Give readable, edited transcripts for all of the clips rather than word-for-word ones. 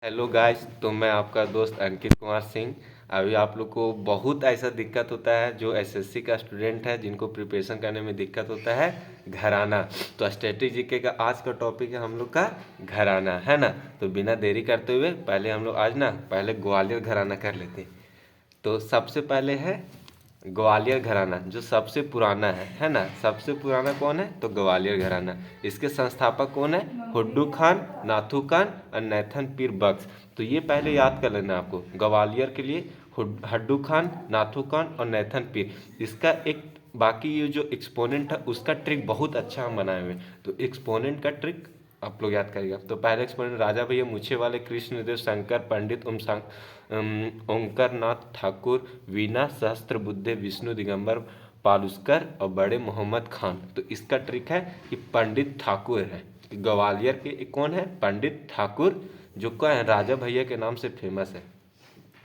Hello guys. तो मैं आपका दोस्त अंकित कुमार सिंह। अभी आप लोग को बहुत ऐसा दिक्कत होता है जो एसएससी का स्टूडेंट है, जिनको प्रिपरेशन करने में दिक्कत होता है घराना। तो स्ट्रेटेजी का आज का टॉपिक है हम लोग का घराना, है ना। तो बिना देरी करते हुए पहले हम लोग आज ना पहले ग्वालियर घराना कर लेते हैं। तो सबसे पहले है ग्वालियर घराना, जो सबसे पुराना है ना। सबसे पुराना कौन है? तो ग्वालियर घराना। इसके संस्थापक कौन है? हुड्डू खान, नाथू खान और नैथन पीर बख्श। तो ये पहले याद कर लेना आपको। ग्वालियर के लिए हड्डू खान, नाथू खान और नैथन पीर। इसका एक बाकी ये जो एक्सपोनेंट है उसका ट्रिक बहुत अच्छा हम बनाए हुए हैं। तो एक्सपोनेंट का ट्रिक आप लोग याद करिएगा। तो पहले एक्सपोनेंट राजा भैया मूछे वाले, कृष्णदेव शंकर पंडित, ओंकर नाथ ठाकुर, वीना सहस्त्र बुद्धे, विष्णु दिगंबर पालुस्कर और बड़े मोहम्मद खान। तो इसका ट्रिक है कि पंडित ठाकुर है। ग्वालियर के कौन है? पंडित ठाकुर, जो क्या है राजा भैया के नाम से फेमस है।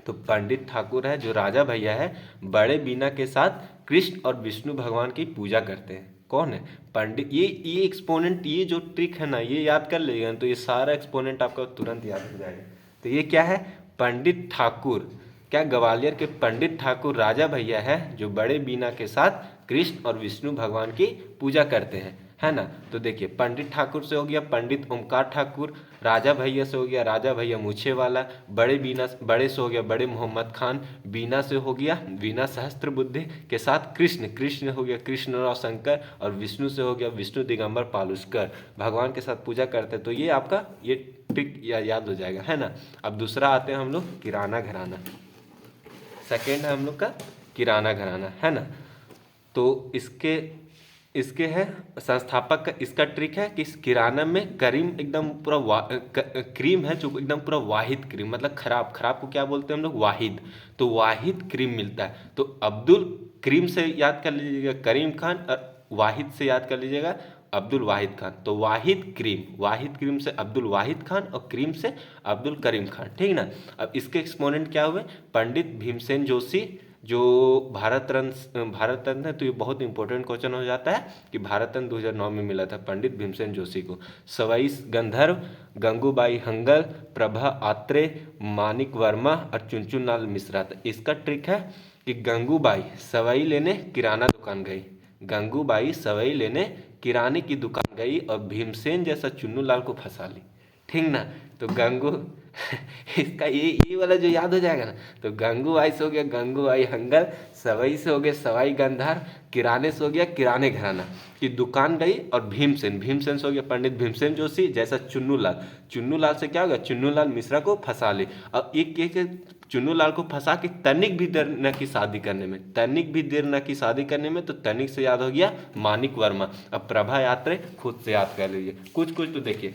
तो पंडित ठाकुर है जो राजा भैया है, बड़े बीना के साथ कृष्ण और विष्णु भगवान की पूजा करते हैं। कौन है? पंडित। ये एक्सपोनेंट, ये जो ट्रिक है ना, ये याद कर लेगा तो ये सारा एक्सपोनेंट आपका तुरंत याद हो जाएगा। तो ये क्या है? पंडित ठाकुर। क्या ग्वालियर के पंडित ठाकुर राजा भैया है जो बड़े बीना के साथ कृष्ण और विष्णु भगवान की पूजा करते हैं, है ना। तो देखिए, पंडित ठाकुर से हो गया पंडित ओमकार ठाकुर, राजा भैया से हो गया राजा भैया मूछे वाला, बड़े से हो गया बड़े मोहम्मद खान, बीना से हो गया वीना सहस्त्र बुद्धे के साथ कृष्ण हो गया कृष्णराव शंकर, और विष्णु से हो गया विष्णु दिगंबर पालुस्कर, भगवान के साथ पूजा करते हैं। तो ये आपका ये ट्रिक याद हो जाएगा, है ना। अब दूसरा आते हैं हम लोग किराना घराना। सेकेंड है हम लोग का किराना घराना, है ना। तो इसके इसके है संस्थापक का इसका ट्रिक है कि इस किराना में करीम एकदम पूरा क्रीम है जो एकदम पूरा वाहिद क्रीम, मतलब खराब खराब को क्या बोलते हैं हम लोग? वाहिद। तो वाहिद क्रीम मिलता है। तो अब्दुल क्रीम से याद कर लीजिएगा करीम खान, और वाहिद से याद कर लीजिएगा अब्दुल वाहिद खान। तो वाहिद क्रीम से अब्दुल वाहिद खान और क्रीम से अब्दुल करीम खान, ठीक ना। अब इसके एक्सपोनेंट क्या हुए? पंडित भीमसेन जोशी, जो भारत रत्न है। तो ये बहुत इंपॉर्टेंट क्वेश्चन हो जाता है कि भारत रत्न 2009 में मिला था पंडित भीमसेन जोशी को। सवाई गंधर्व, गंगूबाई हंगल, प्रभा आत्रे, मानिक वर्मा और चुनचुन लाल मिश्रा। तो इसका ट्रिक है कि गंगूबाई सवाई लेने किराना दुकान गई, गंगूबाई सवाई लेने किराने की दुकान गई और भीमसेन जैसा चुन्नू लाल को फंसा ली, ठीक ना। तो गंगू इसका ये वाला जो याद हो जाएगा ना। तो गंगूबाई से हो गया गंगूबाई हंगल, सवाई से हो गया सवाई गंधार, किराने से हो गया किराने घराना की दुकान गई, और भीमसेन से हो गया पंडित भीमसेन जोशी जैसा चुन्नू लाल से क्या हो गया? चुन्नू लाल मिश्रा को फंसा ली। अब एक चुन्नू लाल को फंसा के तनिक भी देर न की शादी करने में, तो तनिक से याद हो गया मानिक वर्मा। अब प्रभा यात्रे खुद से याद कर लीजिए। कुछ तो देखिए,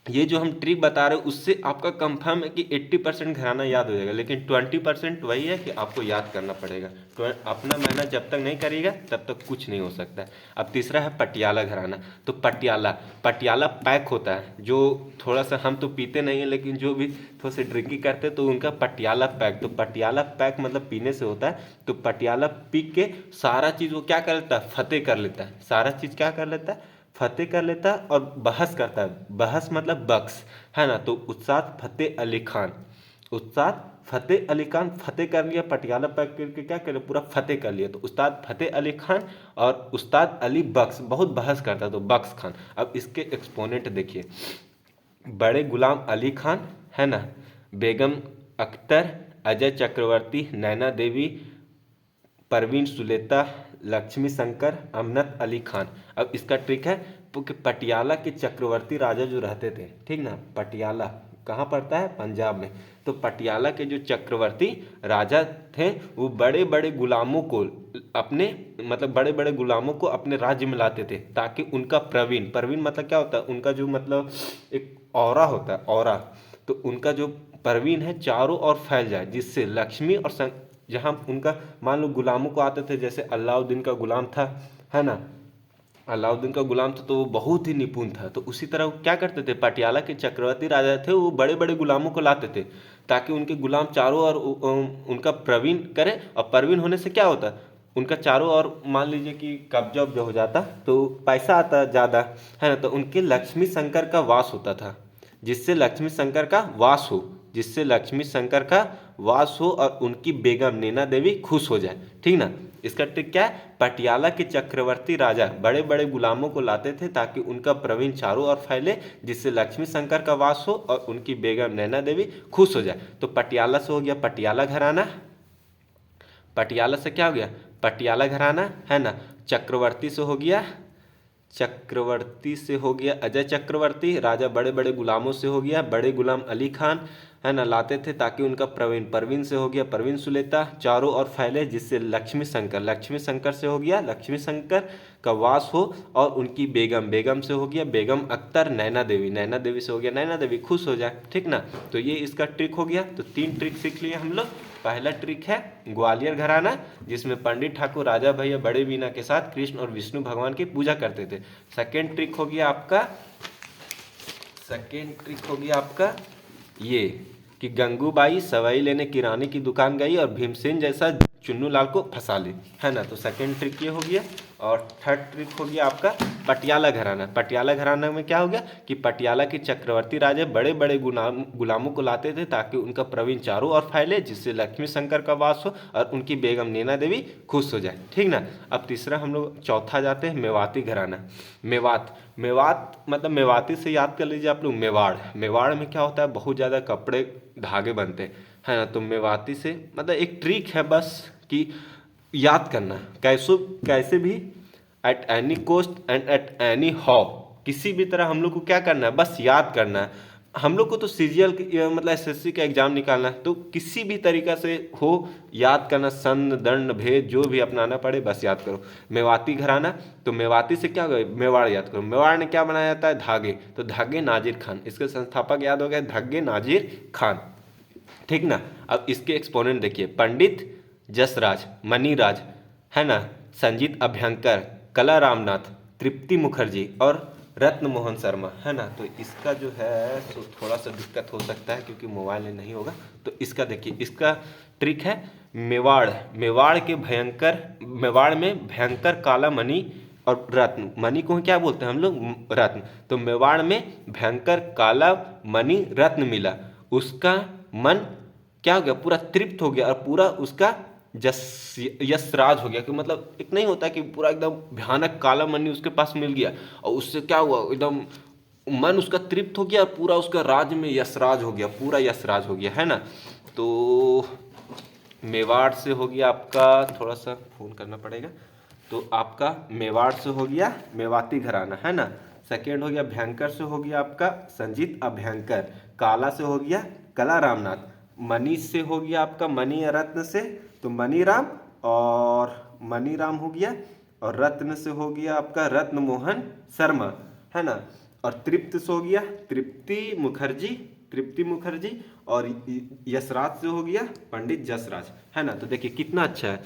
ये जो हम ट्रिक बता रहे हैं उससे आपका कंफर्म है कि 80% घराना याद हो जाएगा, लेकिन 20% वही है कि आपको याद करना पड़ेगा। तो अपना मेहनत जब तक नहीं करिएगा तब तक कुछ नहीं हो सकता है। अब तीसरा है पटियाला घराना। तो पटियाला पैक होता है, जो थोड़ा सा, हम तो पीते नहीं है लेकिन जो भी थोड़ा सा ड्रिंकिंग करते हैं तो उनका पटियाला पैक। तो पटियाला पैक मतलब पीने से होता है। तो पटियाला पी के सारा चीज़ वो क्या कर लेता है? फतेह कर लेता है। सारा चीज़ क्या कर लेता है? फतेह कर लेता है और बहस करता है। बहस मतलब बख्श, है ना। तो उस्ताद फतेह अली खान फतेह कर लिया, पटियाला पैक करके क्या कर लिया? पूरा फतेह कर लिया। तो उस्ताद फतेह अली खान और उस्ताद अली बख्श बहुत बहस करता है, तो बख्श खान। अब इसके एक्सपोनेंट देखिए, बड़े गुलाम अली खान, है ना, बेगम अख्तर, अजय चक्रवर्ती, नैना देवी, परवीन सुलेता, लक्ष्मी शंकर, अमनत अली खान। अब इसका ट्रिक है कि पटियाला के चक्रवर्ती राजा जो रहते थे, ठीक ना। पटियाला कहाँ पड़ता है? पंजाब में। तो पटियाला के जो चक्रवर्ती राजा थे वो बड़े बड़े गुलामों को बड़े बड़े गुलामों को अपने राज्य में लाते थे, ताकि उनका प्रवीण मतलब क्या होता है? उनका जो मतलब एक ऑरा होता है, ऑरा। तो उनका जो प्रवीण है चारों ओर फैल जाए, जिससे लक्ष्मी और जहाँ उनका मान लो गुलामों को आते थे, जैसे अलाउद्दीन का गुलाम था, है ना। अलाउद्दीन का गुलाम था तो वो बहुत ही निपुण था। तो उसी तरह वो क्या करते थे? पटियाला के चक्रवर्ती राजा थे, वो बड़े बड़े गुलामों को लाते थे ताकि उनके गुलाम चारों ओर उनका प्रवीण करें। और प्रवीण होने से क्या होता? उनका चारों ओर मान लीजिए कि कब्जा उब्जा हो जाता तो पैसा आता ज़्यादा, है ना। तो उनके लक्ष्मी शंकर का वास होता था, जिससे लक्ष्मी शंकर का वास हो, जिससे लक्ष्मी शंकर का वास हो और उनकी बेगम नैना देवी खुश हो जाए। ठीक ना। इसका ट्रिक क्या है, पटियाला के चक्रवर्ती राजा बड़े बड़े गुलामों को लाते थे ताकि उनका प्रवीण चारों ओर फैले, जिससे लक्ष्मी शंकर का वास हो और उनकी बेगम नैना देवी खुश हो जाए। तो पटियाला से हो गया पटियाला घराना, पटियाला से क्या हो गया, पटियाला घराना, है ना। चक्रवर्ती से हो गया, चक्रवर्ती से हो गया अजय चक्रवर्ती, राजा बड़े बड़े गुलामों से हो गया बड़े गुलाम अली खान, है ना, लाते थे ताकि उनका प्रवीण, परवीन से हो गया परवीन सुलेता, चारों ओर फैले, जिससे लक्ष्मी शंकर, लक्ष्मी शंकर से हो गया लक्ष्मी शंकर का वास हो और उनकी बेगम, बेगम से हो गया बेगम अख्तर, नैना देवी, नैना देवी से हो गया नैना देवी खुश हो जाए। ठीक ना। तो ये इसका ट्रिक हो गया। तो 3 ट्रिक सीख लिए हम लोग। पहला ट्रिक है ग्वालियर घराना, जिसमें पंडित ठाकुर राजा भैया बड़े मीना के साथ कृष्ण और विष्णु भगवान की पूजा करते थे। सेकेंड ट्रिक हो गया आपका, सेकेंड ट्रिक हो गया आपका ये कि गंगूबाई सवाई लेने किराने की दुकान गई और भीमसेन जैसा चुन्नू लाल को फंसा ली, है ना। तो सेकेंड ट्रिक ये हो गया। और थर्ड ट्रिक हो गया आपका पटियाला घराना। पटियाला घराना में क्या हो गया कि पटियाला के चक्रवर्ती राजा बड़े बड़े गुलामों को लाते थे ताकि उनका प्रवीण चारों ओर फैले, जिससे लक्ष्मी शंकर का वास हो और उनकी बेगम नैना देवी खुश हो जाए। ठीक ना। अब तीसरा हम लोग चौथा जाते हैं मेवाती घराना। मेवात, मेवात मतलब मेवाती से याद कर लीजिए आप लोग मेवाड़। मेवाड़ में क्या होता है, बहुत ज़्यादा कपड़े धागे बनते हैं, है ना। तो मेवाती से मतलब एक ट्रिक है बस कि याद करना, कैसे भी at any cost and at any how, किसी भी तरह हम लोग को क्या करना है, बस याद करना है। हम लोग को तो सीजीएल मतलब एसएससी का एग्जाम निकालना है, तो किसी भी तरीका से हो याद करना, संद दंड भेद जो भी अपनाना पड़े बस याद करो। मेवाती घराना, तो मेवाती से क्या होगा, मेवाड़ याद करो। मेवाड़ ने क्या बनाया जाता है, धागे, तो धागे नाजिर खान, इसके संस्थापक याद हो गए धागे नाजिर खान। ठीक ना। अब इसके एक्सपोनेंट देखिए, पंडित जसराज, मनीराज, है ना, संजीत अभ्यंकर, कला रामनाथ, तृप्ति मुखर्जी और रत्न मोहन शर्मा, है ना। तो इसका जो है तो थोड़ा सा दिक्कत हो सकता है क्योंकि मोबाइल में नहीं होगा। तो इसका देखिए, इसका ट्रिक है मेवाड़, मेवाड़ के भयंकर, मेवाड़ में भयंकर काला मणि और रत्न, मणि को क्या बोलते हैं हम लोग, रत्न। तो मेवाड़ में भयंकर काला मणि रत्न मिला, उसका मन क्या हो गया, पूरा तृप्त हो गया और पूरा उसका यशराज हो गया। कि मतलब एक नहीं होता कि पूरा एकदम भयानक काला मणि उसके पास मिल गया और उससे क्या हुआ, एकदम मन उसका तृप्त हो गया, पूरा उसका राज में यशराज हो गया, पूरा यशराज हो गया, है ना। तो मेवाड़ से हो गया आपका, थोड़ा सा फोन करना पड़ेगा, तो आपका मेवाड़ से हो गया मेवाती घराना, है ना। सेकेंड हो गया भयंकर से हो गया आपका संजीत अभ्यंकर, काला से हो गया कला रामनाथ, मनी से हो गया आपका मणि रत्न से तो मनीराम, और मनीराम हो गया, और रत्न से हो गया आपका रत्न मोहन शर्मा, है ना। और तृप्त से हो गया तृप्ति मुखर्जी, तृप्ति मुखर्जी, और यशराज से हो गया पंडित जसराज, है ना। तो देखिए कितना अच्छा है।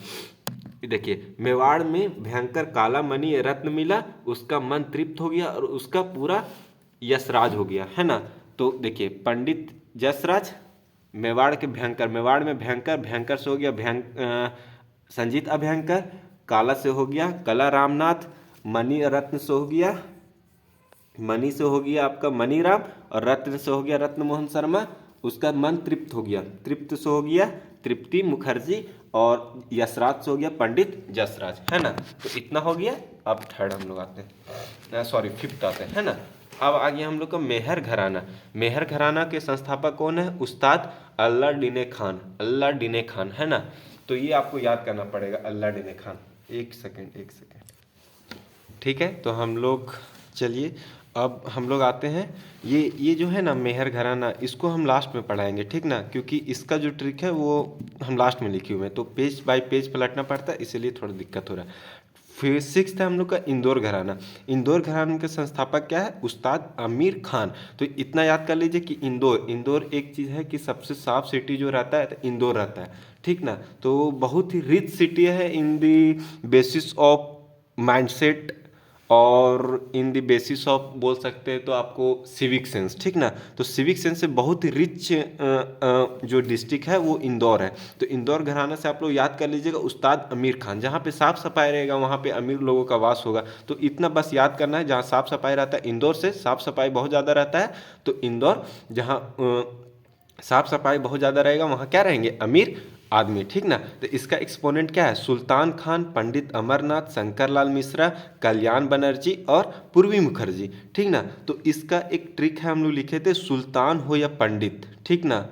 देखिए मेवाड़ में भयंकर काला मणि रत्न मिला, उसका मन तृप्त हो गया और उसका पूरा यशराज हो गया, है ना। तो देखिए पंडित जसराज, मेवाड़ के भयंकर, मेवाड़ में भयंकर, भयंकर से हो गया संजीत अभयंकर, काला से हो गया कला रामनाथ, मणि रत्न से हो गया, मणि से हो गया आपका मनीराम, और रत्न से हो गया रत्न मोहन शर्मा, उसका मन तृप्त हो गया, तृप्त से हो गया तृप्ति मुखर्जी, और यशराज से हो गया पंडित जसराज, है ना। तो इतना हो गया। अब थर्ड हम लोग आते हैं, सॉरी फिफ्थ आते हैं, है ना। अब आ गया हम लोग का मेहर घराना। मेहर घराना के संस्थापक कौन है, उस्ताद अल्लादीन खान, अल्लादीन खान, है ना। तो ये आपको याद करना पड़ेगा, अल्लादीन खान। एक सेकेंड, एक सेकेंड, ठीक है। तो हम लोग चलिए अब हम लोग आते हैं, ये जो है ना मेहर घराना, इसको हम लास्ट में पढ़ाएंगे, ठीक ना, क्योंकि इसका जो ट्रिक है वो हम लास्ट में लिखे हुए हैं, तो पेज बाय पेज पलटना पड़ता है, इसीलिए थोड़ा दिक्कत हो रहा है। फिर सिक्स्थ है हम लोग का इंदौर घराना। इंदौर घराना के संस्थापक क्या है, उस्ताद आमिर खान। तो इतना याद कर लीजिए कि इंदौर, इंदौर एक चीज़ है कि सबसे साफ सिटी जो रहता है तो इंदौर रहता है, ठीक ना। तो बहुत ही रिच सिटी है इन दी बेसिस ऑफ माइंडसेट और इन द बेसिस ऑफ बोल सकते हैं तो आपको सिविक सेंस, ठीक ना। तो सिविक सेंस से बहुत ही रिच जो डिस्ट्रिक्ट है वो इंदौर है। तो इंदौर घराना से आप लोग याद कर लीजिएगा उस्ताद अमीर खान, जहाँ पे साफ सफाई रहेगा वहाँ पे अमीर लोगों का वास होगा। तो इतना बस याद करना है, जहाँ साफ सफाई रहता है इंदौर से साफ सफाई बहुत ज़्यादा रहता है। तो इंदौर जहाँ साफ सफाई बहुत ज़्यादा रहेगा वहाँ क्या रहेंगे, अमीर आदमी, ठीक ना। तो इसका एक्सपोनेंट क्या है, सुल्तान खान, पंडित अमरनाथ, शंकरलाल मिश्रा, कल्याण बनर्जी और पूर्वी मुखर्जी, ठीक ना। तो इसका एक ट्रिक है, हम लोग लिखे थे सुल्तान हो या पंडित, ठीक ना।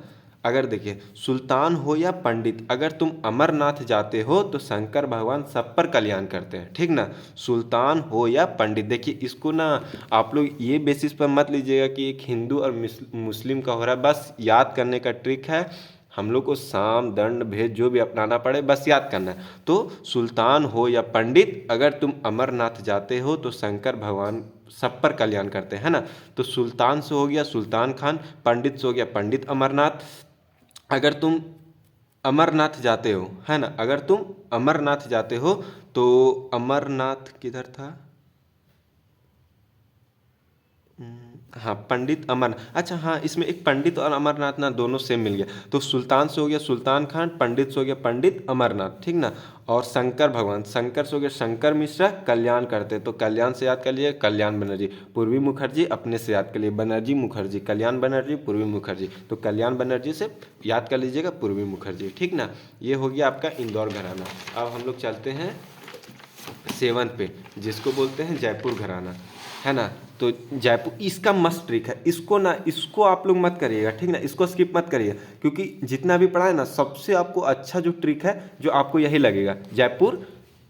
अगर देखिए सुल्तान हो या पंडित, अगर तुम अमरनाथ जाते हो तो शंकर भगवान सब पर कल्याण करते हैं, ठीक ना। सुल्तान हो या पंडित, देखिए इसको ना आप लोग ये बेसिस पर मत लीजिएगा कि एक हिंदू और मुस्लिम का हो रहा है, बस याद करने का ट्रिक है। हम लोग को साम दंड भेद जो भी अपनाना पड़े बस याद करना है। तो सुल्तान हो या पंडित, अगर तुम अमरनाथ जाते हो तो शंकर भगवान सब पर कल्याण करते हैं ना। तो सुल्तान से हो गया सुल्तान खान, पंडित से हो गया पंडित अमरनाथ। अगर तुम अमरनाथ जाते हो, है ना, अगर तुम अमरनाथ जाते हो तो अमरनाथ किधर था, हाँ पंडित अमरनाथ, अच्छा हाँ इसमें एक पंडित और अमरनाथ ना दोनों सेम मिल गया। तो सुल्तान से हो गया सुल्तान खान, पंडित से हो गया पंडित अमरनाथ, ठीक ना। और शंकर भगवान, शंकर से हो गया शंकर मिश्रा, कल्याण करते तो कल्याण से याद कर लिए कल्याण बनर्जी, पूर्वी मुखर्जी अपने से याद कर लिए बनर्जी मुखर्जी, कल्याण बनर्जी पूर्वी मुखर्जी, तो कल्याण बनर्जी से याद कर लीजिएगा पूर्वी मुखर्जी, ठीक ना। ये हो गया आपका इंदौर घराना। अब हम लोग चलते हैं 7 पे, जिसको बोलते हैं जयपुर घराना, है ना। तो जयपुर इसका मस्त ट्रिक है, इसको ना इसको आप लोग मत करिएगा, ठीक ना, इसको स्किप मत करिए, क्योंकि जितना भी पढ़ा है ना सबसे आपको अच्छा जो ट्रिक है जो आपको यही लगेगा, जयपुर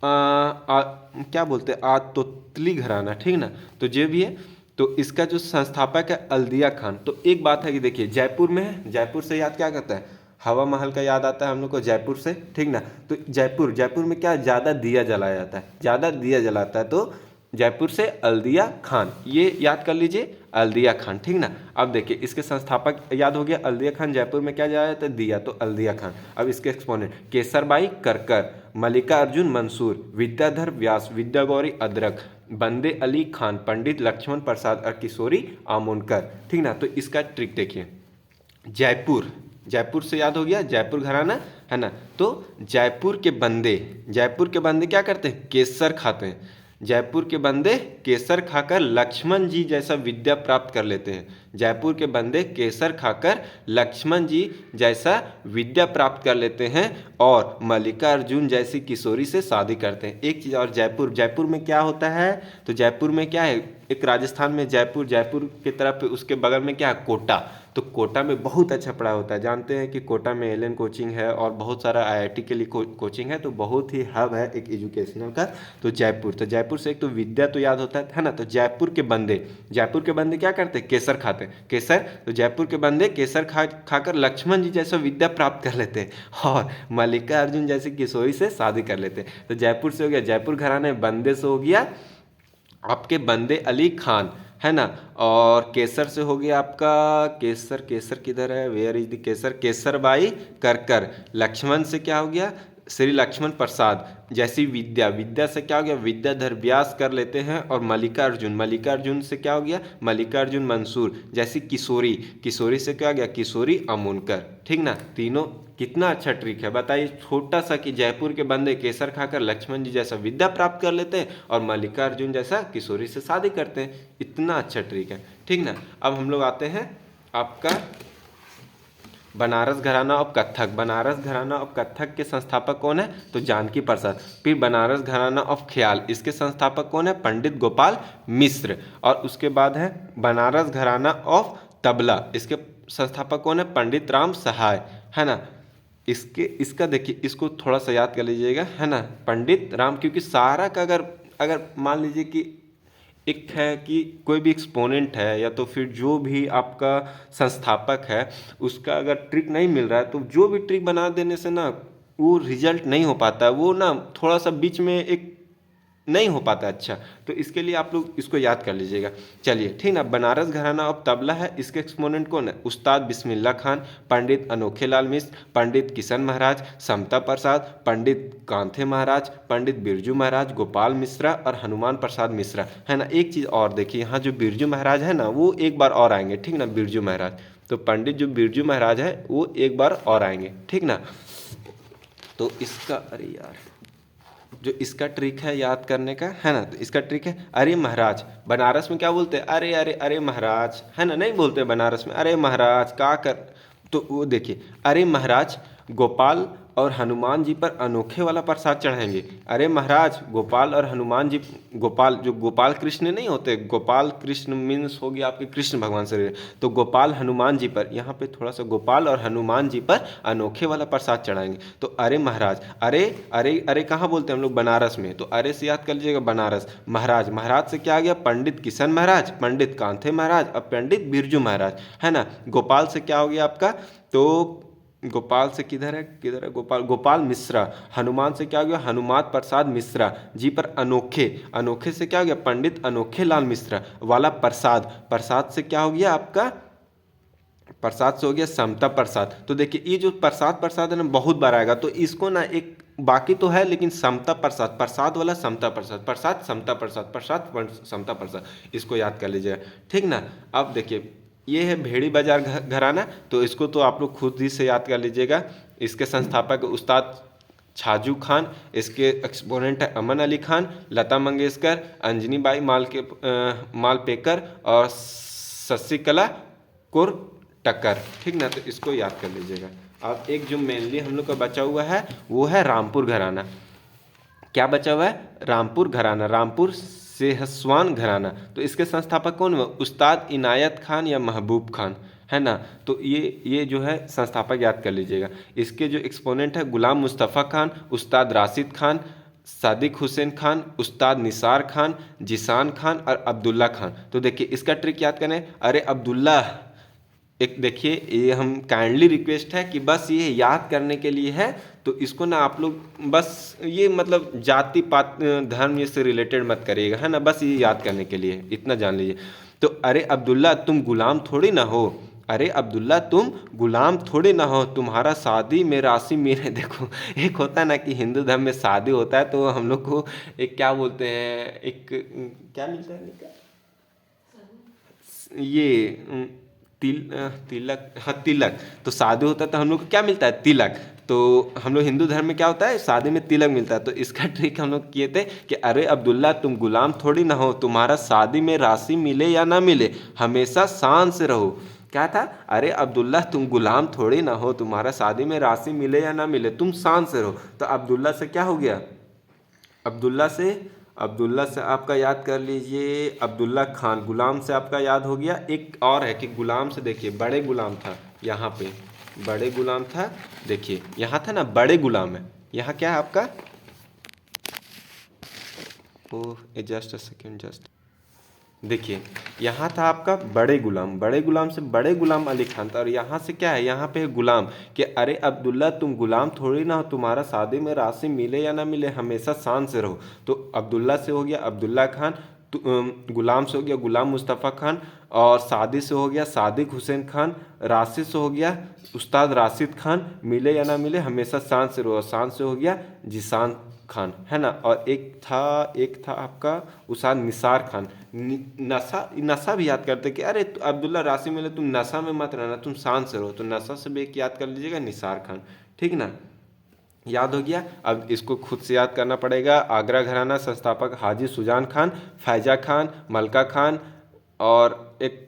क्या बोलते हैं आतोतली घराना, ठीक ना। तो जो भी है तो इसका जो संस्थापक है अल्दिया खान। तो एक बात है कि देखिए जयपुर में है, जयपुर से याद क्या करता है, हवा महल का याद आता है हम लोग को जयपुर से, ठीक ना। तो जयपुर में क्या ज़्यादा दिया जलाया जाता है, ज़्यादा दिया जलाता है, तो जयपुर से अल्दिया खान, ये याद कर लीजिए अल्दिया खान, ठीक ना। अब देखिए इसके संस्थापक याद हो गया अल्दिया खान, जयपुर में क्या जलाया जाता है, दिया, तो अल्दिया खान। अब इसके एक्सपोनेंट केसरबाई करकर, मल्लिका अर्जुन मंसूर, विद्याधर व्यास, विद्या गौरी अदरक, बंदे अली खान, पंडित लक्ष्मण प्रसाद और किशोरी आमोनकर, ठीक ना। तो इसका ट्रिक देखिए, जयपुर से याद हो गया जयपुर घराना, है ना। तो जयपुर के बंदे क्या करते हैं, केसर खाते हैं। जयपुर के बंदे केसर खाकर लक्ष्मण जी जैसा विद्या प्राप्त कर लेते हैं। जयपुर के बंदे केसर खाकर लक्ष्मण जी जैसा विद्या प्राप्त कर लेते हैं और मल्लिका अर्जुन जैसी किशोरी से शादी करते हैं। एक चीज़ और, जयपुर में क्या होता है, तो जयपुर में क्या है, एक राजस्थान में जयपुर के तरफ उसके बगल में क्या है, कोटा। तो कोटा में बहुत अच्छा पढ़ाई होता है, जानते हैं कि कोटा में एलन कोचिंग है और बहुत सारा आईआईटी के लिए कोचिंग है, तो बहुत ही हब है एक एजुकेशनल का। तो जयपुर से एक तो विद्या तो याद होता है ना। तो जयपुर के बंदे क्या करते हैं, केसर खाते हैं, केसर। तो जयपुर के बंदे केसर खाकर लक्ष्मण जी जैसा विद्या प्राप्त कर लेते हैं और मल्लिका अर्जुन जैसी किशोरी से शादी कर लेते हैं। तो जयपुर से हो गया जयपुर घराने, बंदे से हो गया आपके बंदे अली खान, है ना। और केसर से हो गया आपका केसर किधर है, वेयर इज द केसर, केसरबाई करकर। लक्ष्मण से क्या हो गया, श्री लक्ष्मण प्रसाद जैसी विद्या से क्या हो गया, विद्याधर व्यास कर लेते हैं। और मल्लिका अर्जुन से क्या हो गया, मल्लिका अर्जुन मंसूर जैसी किशोरी से क्या हो गया, किशोरी आमोनकर, ठीक ना। तीनों कितना अच्छा ट्रिक है बताइए, छोटा सा कि जयपुर के बंदे केसर खाकर लक्ष्मण जी जैसा विद्या प्राप्त कर लेते हैं और मल्लिका अर्जुन जैसा किशोरी से शादी करते हैं, इतना अच्छा ट्रिक है, ठीक ना। अब हम लोग आते हैं आपका बनारस घराना ऑफ कत्थक के संस्थापक कौन है, तो जानकी प्रसाद। फिर बनारस घराना ऑफ ख्याल, इसके संस्थापक कौन है, पंडित गोपाल मिश्र। और उसके बाद है बनारस घराना ऑफ तबला, इसके संस्थापक कौन है, पंडित राम सहाय, है ना। इसका देखिए, इसको थोड़ा सा याद कर लीजिएगा, है ना, पंडित राम, क्योंकि सारा का अगर मान लीजिए कि एक है कि कोई भी एक्सपोनेंट है या तो फिर जो भी आपका संस्थापक है उसका अगर ट्रिक नहीं मिल रहा है तो जो भी ट्रिक बना देने से ना वो रिजल्ट नहीं हो पाता, वो ना थोड़ा सा बीच में एक नहीं हो पाता अच्छा। तो इसके लिए आप लोग इसको याद कर लीजिएगा। चलिए ठीक ना, बनारस घराना अब तबला है, इसके एक्सपोनेंट कौन है? उस्ताद बिस्मिल्लाह खान, पंडित अनोखे लाल मिश्र, पंडित किशन महाराज, समता प्रसाद, पंडित कांथे महाराज, पंडित बिरजू महाराज, गोपाल मिश्रा और हनुमान प्रसाद मिश्रा, है ना। एक चीज़ और देखिए, यहाँ जो बिरजू महाराज है ना वो एक बार और आएंगे, ठीक ना, बिरजू महाराज। तो पंडित जो बिरजू महाराज है वो एक बार और आएंगे, ठीक ना। तो इसका, अरे यार, जो इसका ट्रिक है याद करने का, है ना, तो इसका ट्रिक है अरे महाराज। बनारस में क्या बोलते हैं? अरे अरे अरे महाराज, है ना, नहीं बोलते बनारस में अरे महाराज का कर। तो वो देखिए, अरे महाराज गोपाल और हनुमान जी पर अनोखे वाला प्रसाद चढ़ाएंगे। अरे महाराज गोपाल और हनुमान जी, गोपाल जो गोपाल कृष्ण नहीं होते, गोपाल कृष्ण मीन्स हो गया आपके कृष्ण भगवान से, तो गोपाल हनुमान जी पर, यहाँ पे थोड़ा सा गोपाल और हनुमान जी पर अनोखे वाला प्रसाद चढ़ाएंगे। तो अरे महाराज, अरे अरे अरे कहाँ बोलते हैं हम लोग? बनारस में। तो अरे से याद कर लीजिएगा बनारस। महाराज, महाराज से क्या आ गया? पंडित किशन महाराज, पंडित कांथे महाराज और पंडित बिरजू महाराज, है ना। गोपाल से क्या हो गया आपका? तो गोपाल से किधर है गोपाल? गोपाल मिश्रा। हनुमान से क्या हो गया? हनुमान प्रसाद मिश्रा जी पर अनोखे, अनोखे से क्या हो गया? पंडित अनोखे लाल मिश्रा वाला प्रसाद। प्रसाद से क्या हो गया आपका? प्रसाद से हो गया समता प्रसाद। तो देखिए ये जो प्रसाद है ना बहुत बार आएगा, तो इसको ना एक बाकी तो है लेकिन समता प्रसाद, प्रसाद वाला समता प्रसाद, प्रसाद समता प्रसाद, प्रसाद समता प्रसाद, इसको याद कर लीजिएगा, ठीक ना। अब देखिए ये है भेड़ी बाजार घराना, तो इसको तो आप लोग खुद ही से याद कर लीजिएगा। इसके संस्थापक उस्ताद छाजू खान, इसके एक्सपोनेंट है अमन अली खान, लता मंगेशकर, अंजनी बाई मालपेकर और शशिकला कोरटकर, ठीक ना। तो इसको याद कर लीजिएगा। अब एक जो मेनली हम लोग का बचा हुआ है वो है रामपुर घराना। क्या बचा हुआ है? रामपुर घराना, रामपुर सेहसवान घराना। तो इसके संस्थापक कौन हुआ? उस्ताद इनायत खान या महबूब खान, है ना। तो ये जो है संस्थापक याद कर लीजिएगा। इसके जो एक्सपोनेंट है गुलाम मुस्तफ़ा खान, उस्ताद राशिद खान, सादिक हुसैन खान, उस्ताद निसार खान, जिसान खान और अब्दुल्ला खान। तो देखिए इसका ट्रिक याद करें। अरे अब्दुल्ला, एक देखिए ये हम काइंडली रिक्वेस्ट है कि बस ये याद करने के लिए है, तो इसको ना आप लोग बस ये मतलब जाति पात धर्म ये से रिलेटेड मत करिएगा, है ना, बस ये याद करने के लिए इतना जान लीजिए। तो अरे अब्दुल्ला तुम गुलाम थोड़ी ना हो, अरे अब्दुल्ला तुम गुलाम थोड़ी ना हो, तुम्हारा शादी में राशि मेरे देखो एक होता है ना कि हिंदू धर्म में शादी होता है तो हम लोग को एक क्या बोलते हैं, एक क्या मिलता है ये तिलक, हाँ तिलक। तो शादी होता है तो हम लोग को क्या मिलता है? तिलक। तो हम लोग हिंदू धर्म में क्या होता है? शादी में तिलक मिलता है। तो इसका ट्रिक हम लोग किए थे कि अरे अब्दुल्ला तुम गुलाम थोड़ी ना हो, तुम्हारा शादी में राशि मिले या ना मिले हमेशा शान से रहो। क्या था? अरे अब्दुल्ला तुम गुलाम थोड़ी ना हो, तुम्हारा शादी में राशि मिले या ना मिले तुम शान से रहो। तो अब्दुल्ला से क्या हो गया? अब्दुल्ला से आपका याद कर लीजिए अब्दुल्ला खान। गुलाम से आपका याद हो गया। एक और है कि गुलाम से देखिए बड़े गुलाम था, यहाँ पे बड़े गुलाम था, देखिए यहाँ था ना बड़े गुलाम है, यहाँ क्या है आपका? Oh just a second, just देखिए यहाँ था आपका बड़े गुलाम, बड़े गुलाम से बड़े गुलाम अली खान था। और यहाँ से क्या है? यहाँ पे है गुलाम कि अरे अब्दुल्ला तुम गुलाम थोड़ी ना हो, तुम्हारा शादी में राशि मिले या ना मिले हमेशा शान से रहो। तो अब्दुल्ला से हो गया अब्दुल्ला खान, गुलाम से हो गया गुलाम मुस्तफ़ा खान, और सादी से हो गया सादिक हुसैन खान, राशिद से हो गया उस्ताद राशिद खान, मिले या ना मिले हमेशा शान से रहो, शान से हो गया जिसान खान, है ना। और एक था आपका उस्ताद निसार खान। नशा भी याद करते कि अरे अब्दुल्ला राशि मिले तुम नशा में मत रहना, तुम शान से रहो, तो नशा से भी एक याद कर लीजिएगा निसार खान, ठीक ना। याद हो गया। अब इसको खुद से याद करना पड़ेगा। आगरा घराना संस्थापक हाजी सुजान खान, फैजा खान, मलका खान और एक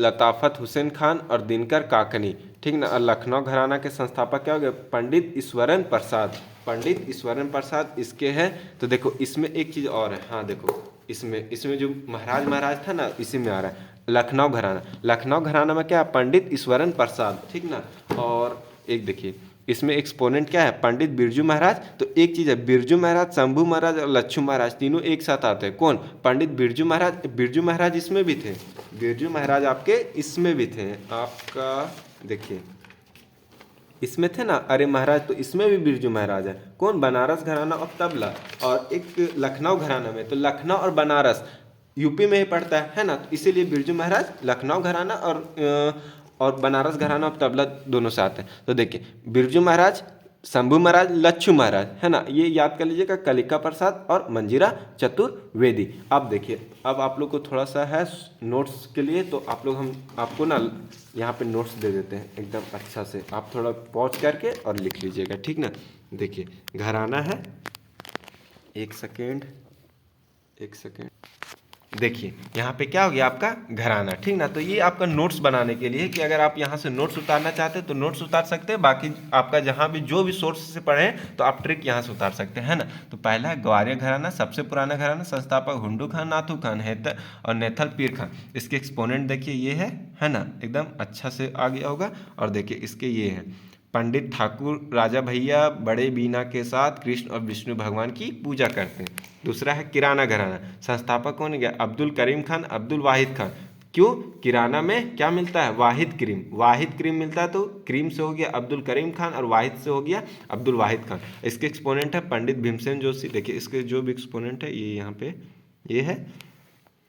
लताफत हुसैन खान और दिनकर काकनी, ठीक ना। और लखनऊ घराना के संस्थापक क्या हो गए? पंडित ईश्वरन प्रसाद, पंडित ईश्वरन प्रसाद इसके हैं। तो देखो इसमें एक चीज़ और है, हाँ देखो इसमें जो महाराज था ना इसी में आ रहा है लखनऊ घराना। लखनऊ घराना में क्या है? पंडित ईश्वरन प्रसाद, ठीक ना। और एक देखिए इसमें एक्सपोनेंट क्या है? पंडित बिरजू महाराज। तो एक चीज़ है बिरजू महाराज, शंभू महाराज और लच्छू महाराज तीनों एक साथ आते हैं। कौन? पंडित बिरजू महाराज। बिरजू महाराज इसमें भी थे, बिरजू महाराज आपके इसमें भी थे। आपका देखिए इसमें थे ना अरे महाराज, तो इसमें भी बिरजू महाराज है। कौन? बनारस घराना और तबला। और एक लखनऊ घराना में, तो लखनऊ और बनारस यूपी में ही पड़ता है ना, तो इसीलिए बिरजू महाराज लखनऊ घराना और बनारस घराना और तबला दोनों से आते हैं। तो देखिए बिरजू महाराज, शंभू महाराज, लच्छू महाराज, है ना, ये याद कर लीजिएगा। कलिका प्रसाद और मंजीरा चतुर्वेदी। अब देखिए, अब आप लोग को थोड़ा सा है नोट्स के लिए, तो आप लोग हम आपको ना यहाँ पे नोट्स दे देते हैं एकदम अच्छा से। आप थोड़ा पॉज करके और लिख लीजिएगा, ठीक ना। देखिए घराना है, एक सेकेंड, एक सेकेंड। देखिए यहाँ पे क्या हो गया आपका घराना, ठीक ना। तो ये आपका नोट्स बनाने के लिए कि अगर आप यहाँ से नोट्स उतारना चाहते हैं तो नोट्स उतार सकते हैं। बाकी आपका जहाँ भी जो भी सोर्स से पढ़े हैं तो आप ट्रिक यहाँ से उतार सकते हैं, है ना। तो पहला है ग्वालियर घराना, सबसे पुराना घराना, संस्थापक हुंडू खान, नाथू खान है और नेथल पीर खान। इसके एक्सपोनेंट देखिए ये है ना, एकदम अच्छा से आ गया होगा। और देखिए इसके ये है पंडित ठाकुर राजा भैया बड़े बीना के साथ कृष्ण और विष्णु भगवान की पूजा करते हैं। दूसरा है किराना घराना, संस्थापक कौन गया? अब्दुल करीम खान, अब्दुल वाहिद खान। क्यों? किराना में क्या मिलता है? वाहिद क्रीम, वाहिद क्रीम मिलता है, तो क्रीम से हो गया अब्दुल करीम खान और वाहिद से हो गया अब्दुल वाहिद खान। इसके एक्सपोनेंट है पंडित भीमसेन जोशी। देखिए इसके जो भी एक्सपोनेंट है ये यहाँ पे ये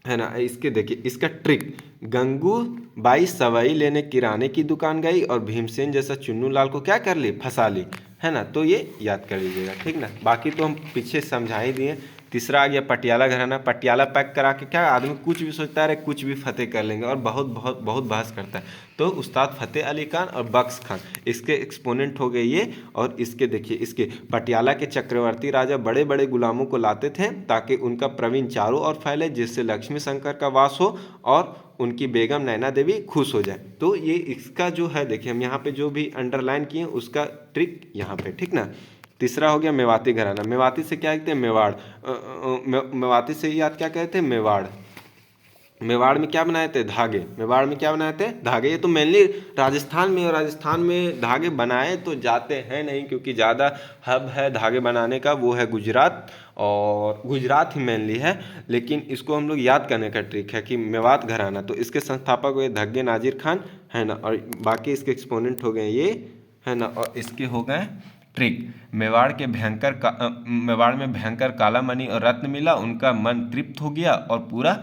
है ना। इसके देखिए इसका ट्रिक, गंगू बाई सवाई लेने किराने की दुकान गई और भीमसेन जैसा चुन्नू लाल को क्या कर ली? फंसा ली, है ना। तो ये याद कर लीजिएगा, ठीक ना। बाकी तो हम पीछे समझा ही दिए। तीसरा आ गया पटियाला घराना। पटियाला पैक करा के क्या आदमी कुछ भी सोचता है कुछ भी फतेह कर लेंगे और बहुत बहुत बहुत बहस करता है। तो उस्ताद फतेह अली खान और बख्श खान इसके एक्सपोनेंट हो गए ये। और इसके देखिए इसके पटियाला के चक्रवर्ती राजा बड़े बड़े गुलामों को लाते थे ताकि उनका प्रवीण चारों ओर फैले, जिससे लक्ष्मी शंकर का वास हो और उनकी बेगम नैना देवी खुश हो जाए। तो ये इसका जो है देखिए हम यहाँ पे जो भी अंडरलाइन किए उसका ट्रिक यहाँ पे, ठीक ना। तीसरा हो गया मेवाती घराना। मेवाती से क्या कहते हैं? मेवाड़। मेवाती से याद क्या कहते हैं? मेवाड़। मेवाड़ में क्या बनाए थे? धागे। मेवाड़ में क्या बनाए थे? धागे। ये तो मेनली राजस्थान में, और राजस्थान में धागे बनाए तो जाते हैं नहीं, क्योंकि ज़्यादा हब है धागे बनाने का वो है गुजरात, और गुजरात ही मेनली है। लेकिन इसको हम लोग याद करने का ट्रिक है कि मेवात घराना, तो इसके संस्थापक हुए धग्गे नाजिर खान, है ना। और बाकी इसके एक्सपोनेंट हो गए ये, है ना। और इसके हो गए ट्रिक, मेवाड़ में भयंकर काला मणि और रत्न मिला, उनका मन तृप्त हो गया और पूरा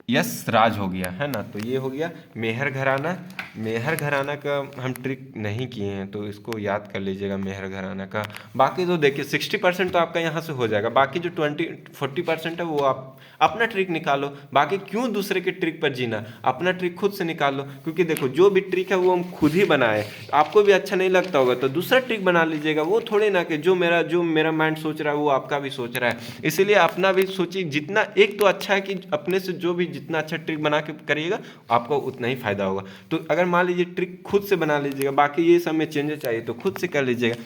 यस राज हो गया, है ना। तो ये हो गया मेहर घराना। मेहर घराना का हम ट्रिक नहीं किए हैं तो इसको याद कर लीजिएगा मेहर घराना का। बाकी तो देखिए 60% तो आपका यहाँ से हो जाएगा, बाकी जो 40% है वो आप अपना ट्रिक निकालो। बाकी क्यों दूसरे के ट्रिक पर जीना, अपना ट्रिक खुद से निकालो। क्योंकि देखो जो भी ट्रिक है वो हम खुद ही बनाए, आपको भी अच्छा नहीं लगता होगा तो दूसरा ट्रिक बना लीजिएगा। वो थोड़े ना कि जो मेरा माइंड सोच रहा है वो आपका भी सोच रहा है। इसीलिए अपना भी सोचिए। जितना एक तो अच्छा है कि अपने से जो भी जितना अच्छा ट्रिक बना के करिएगा आपको उतना ही फायदा होगा। तो अगर मान लीजिए ट्रिक खुद से बना लीजिएगा, बाकी ये सब में चेंजेस चाहिए तो खुद से कर लीजिएगा।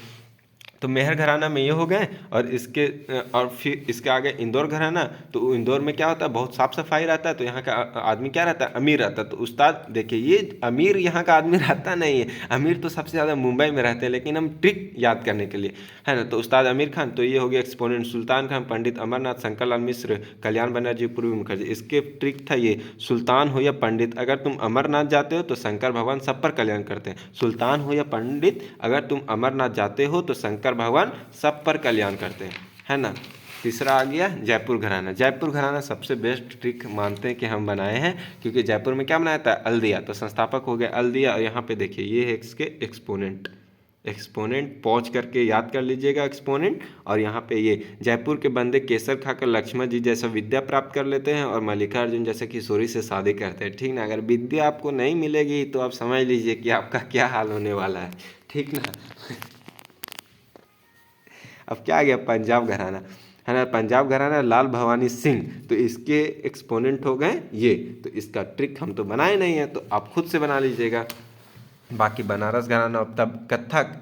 तो मेहर घराना में ये हो गए। और फिर इसके आगे इंदौर घराना। तो इंदौर में क्या होता है? बहुत साफ सफाई रहता है, तो यहाँ का आदमी क्या रहता है? अमीर रहता है। तो उस्ताद देखिए ये अमीर यहाँ का आदमी रहता नहीं है, अमीर तो सबसे ज़्यादा मुंबई में रहते हैं, लेकिन हम ट्रिक याद करने के लिए, है ना। तो उस्ताद अमीर खान, तो ये हो गया एक्सपोनेंट सुल्तान खान, पंडित अमरनाथ, शंकर लाल मिश्र, कल्याण बनर्जी, पूर्वी मुखर्जी। इसके ट्रिक था ये, सुल्तान हो या पंडित, अगर तुम अमरनाथ जाते हो तो शंकर भगवान सब पर कल्याण करते हैं। सुल्तान हो या पंडित, अगर तुम अमरनाथ जाते हो तो शंकर भगवान सब पर कल्याण करते हैं, है ना। तीसरा आ गया जयपुर घराना। जयपुर घराना सबसे बेस्ट ट्रिक मानते हैं कि हम बनाए हैं, क्योंकि जयपुर में क्या बनाया था? अलदिया। तो संस्थापक हो गया अलदिया। और यहाँ पे देखिए ये है इसके एक्सपोनेंट पहुँच करके याद कर लीजिएगा एक्सपोनेंट। और यहाँ पे ये जयपुर के बंदे केसर खाकर लक्ष्मण जी जैसा विद्या प्राप्त कर लेते हैं और मल्लिकार्जुन जैसे किशोरी से शादी करते हैं, ठीक ना। अगर विद्या आपको नहीं मिलेगी तो आप समझ लीजिए कि आपका क्या हाल होने वाला है, ठीक ना। अब क्या आ गया? पंजाब घराना, है ना। पंजाब घराना लाल भवानी सिंह। तो इसके एक्सपोनेंट हो गए ये। तो इसका ट्रिक हम तो बनाए नहीं है, तो आप खुद से बना लीजिएगा। बाकी बनारस घराना अब तब कथक,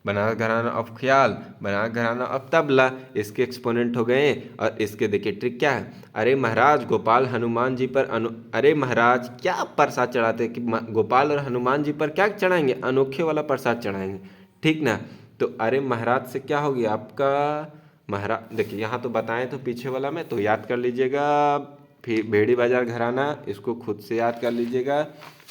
बनारस घराना ऑफ ख्याल, बनारस घराना ऑफ तबला, इसके एक्सपोनेंट हो गए। और इसके देखिए ट्रिक क्या है? अरे महाराज गोपाल हनुमान जी पर अरे महाराज क्या प्रसाद चढ़ाते हैं कि गोपाल और हनुमान जी पर क्या चढ़ाएंगे? अनोखे वाला प्रसाद चढ़ाएंगे, ठीक ना। तो अरे महाराज से क्या हो गया आपका? महाराज देखिए यहाँ तो बताएं तो पीछे वाला में तो याद कर लीजिएगा फिर भेड़ी बाजार घराना, इसको खुद से याद कर लीजिएगा।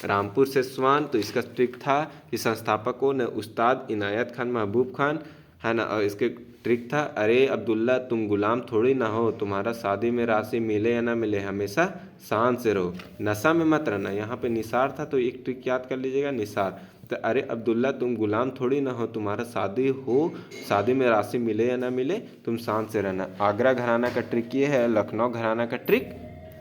रामपुर से स्वान, तो इसका ट्रिक था कि संस्थापकों ने उस्ताद इनायत खान महबूब खान, है ना, और इसके ट्रिक था अरे अब्दुल्ला तुम गुलाम थोड़ी ना हो, तुम्हारा शादी में राशि मिले या ना मिले हमेशा शान से रहो, नशा में मत रहना। यहाँ पे निसार था तो एक ट्रिक याद कर लीजिएगा निसार। तो अरे अब्दुल्ला तुम गुलाम थोड़ी ना हो, तुम्हारा शादी हो, शादी में राशि मिले या ना मिले तुम शान से रहना। आगरा घराना का ट्रिक ये है, लखनऊ घराना का ट्रिक,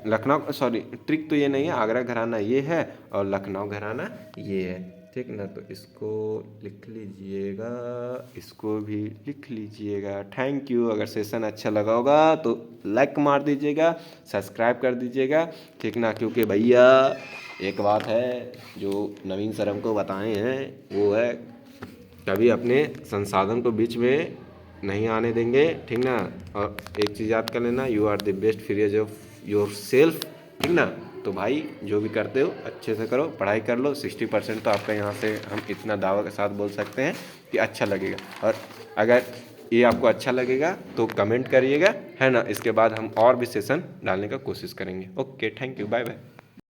लखनऊ सॉरी ट्रिक तो ये नहीं है, आगरा घराना ये है और लखनऊ घराना ये है, ठीक ना। तो इसको लिख लीजिएगा, इसको भी लिख लीजिएगा। Thank you. अगर सेशन अच्छा लगा होगा तो लाइक मार दीजिएगा, सब्सक्राइब कर दीजिएगा, ठीक ना। क्योंकि भैया एक बात है जो नवीन सर हमको बताए हैं वो है कभी अपने संसाधन को बीच में नहीं आने देंगे, ठीक ना। और एक चीज़ याद कर लेना, you are the best freeze of yourself, ठीक ना। तो भाई जो भी करते हो अच्छे से करो, पढ़ाई कर लो, 60% तो आपका यहाँ से हम इतना दावा के साथ बोल सकते हैं कि अच्छा लगेगा। और अगर ये आपको अच्छा लगेगा तो कमेंट करिएगा, है ना। इसके बाद हम और भी सेशन डालने का कोशिश करेंगे। Okay, thank you, bye bye.